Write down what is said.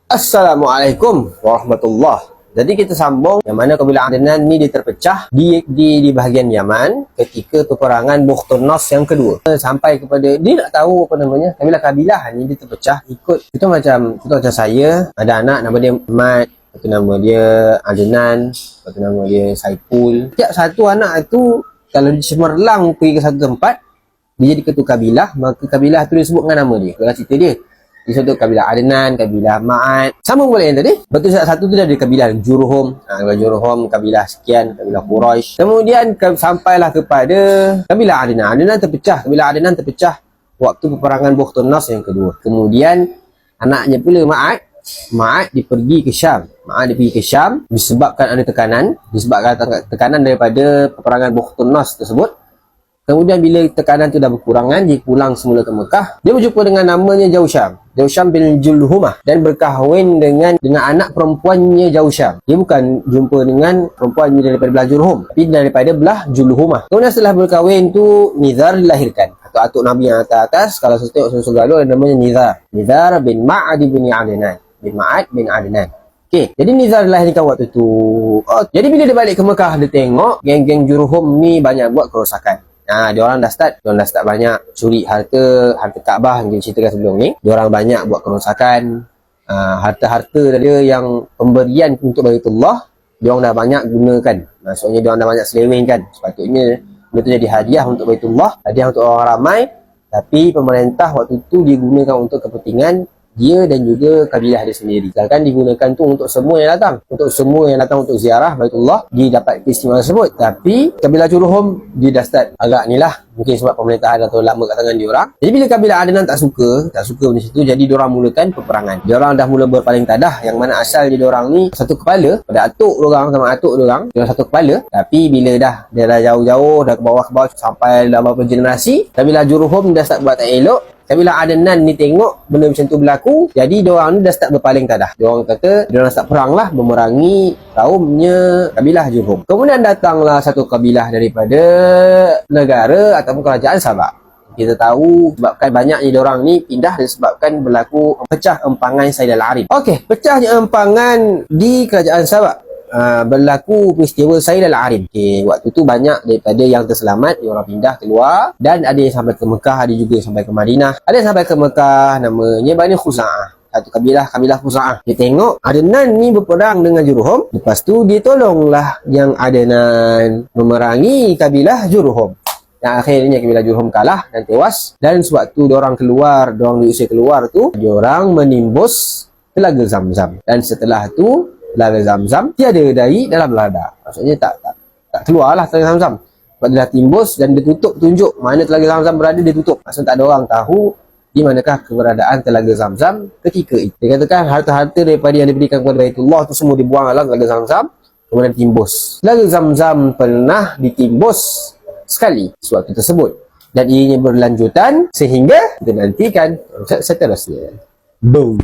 Assalamualaikum warahmatullahi. Jadi kita sambung yang mana kabilah Adnan ni dia terpecah di bahagian Yaman ketika peperangan Bukhtun Nas yang kedua. Sampai kepada dia nak tahu apa namanya, kabilah ni dia terpecah ikut kita macam saya ada anak nama dia Mat, satu nama dia Adnan, satu nama dia Saipul. Tiap satu anak tu kalau dia cemerlang pergi ke satu tempat dia jadi ketua kabilah, maka kabilah tu disebut dengan nama dia. Kalau cerita dia disebut kabilah Adnan, kabilah Ma'at. Sama boleh yang tadi. Betul satu tu dah ada kabilah Jurhum. Kabilah Jurhum, kabilah sekian, kabilah Quraisy. Kemudian sampailah kepada kabilah Adnan. Adnan terpecah. Kabilah Adnan terpecah waktu peperangan Bukhtun Nas yang kedua. Kemudian anaknya pula Ma'at dia pergi ke Syam. Disebabkan ada tekanan daripada peperangan Bukhtun Nas tersebut. Kemudian bila tekanan tu dah berkurangan, dia pulang semula ke Mekah. Dia berjumpa dengan namanya Jausham bin Julhumah dan berkahwin dengan anak perempuannya Jausham. Dia bukan jumpa dengan perempuannya daripada belah Jurhum, tapi daripada belah Julhumah. Kemudian setelah berkahwin tu Nizar dilahirkan. Atuk Nabi yang atas, kalau saya tengok surah Al ada namanya Nizar bin Ma'ad bin Adnan. Okey, jadi Nizar dilahirkan waktu tu. Jadi bila dia balik ke Mekah, dia tengok geng-geng Jurhum ni banyak buat kerosakan. Diorang dah start banyak curi harta Kaabah yang diceritakan sebelum ni. Diorang banyak buat kerosakan, harta-harta dia yang pemberian untuk Baitullah, diorang dah banyak gunakan. Maksudnya diorang dah banyak selewengkan. Sepatutnya itu jadi hadiah untuk Baitullah, hadiah untuk orang ramai, tapi pemerintah waktu tu digunakan untuk kepentingan dia dan juga kabilah dia sendiri. Sedangkan digunakan tu untuk semua yang datang. Untuk ziarah Baitullah, dia dapat keistimewaan tersebut. Tapi kabilah Jurhum, dia dah start agak ni lah. Mungkin sebab pemerintahan dah terlalu lama kat tangan dia orang. Jadi bila kabilah Adnan tak suka benda situ, jadi diorang mulakan peperangan. Diorang dah mula berpaling tadah, yang mana asal diorang ni satu kepala. Pada atuk diorang satu kepala. Tapi bila dia dah jauh-jauh, dah ke bawah sampai dah beberapa generasi, kabilah Jurhum dah start buat tak elok. Kabilah Adnan ni tengok benda macam tu berlaku, jadi diorang ni dah start berpaling tadah. Diorang kata diorang start perang lah, memerangi kaumnya kabilah Jurhum. Kemudian datanglah satu kabilah daripada negara ataupun kerajaan Sabak. Kita tahu sebabkan banyaknya diorang ni pindah disebabkan berlaku pecah empangan Said Al-Arim. Okey, pecahnya empangan di kerajaan Sabak. Berlaku peristiwa Said Al-Arim. Waktu tu banyak daripada yang terselamat, diorang pindah keluar, dan ada yang sampai ke Mekah, ada juga yang sampai ke Madinah. Ada yang sampai ke Mekah, namanya Bani Khuza'ah. Satu kabilah Khuza'ah. Dia tengok Adnan ni berperang dengan Jurhum, lepas tu dia tolonglah yang Adnan memerangi kabilah Jurhum. Yang akhirnya kabilah Jurhum kalah dan tewas. Dan sewaktu diorang diusir keluar tu, diorang menimbus Telaga Zamzam. Dan setelah tu Telaga Zamzam tiada dari dalam lada. Maksudnya tak keluarlah Telaga Zamzam. Sebab dia dah timbus dan dia tutup, tunjuk mana Telaga Zamzam berada, dia tutup. Maksudnya tak ada orang tahu di manakah keberadaan Telaga Zamzam ketika itu. Dia katakan harta-harta daripada yang diberikan kepada Baitullah tu semua dibuang dalam Telaga Zamzam, kemudian ditimbus. Telaga Zamzam pernah ditimbus sekali sewaktu tersebut, dan ianya berlanjutan sehingga kita nantikan seterusnya. Boom.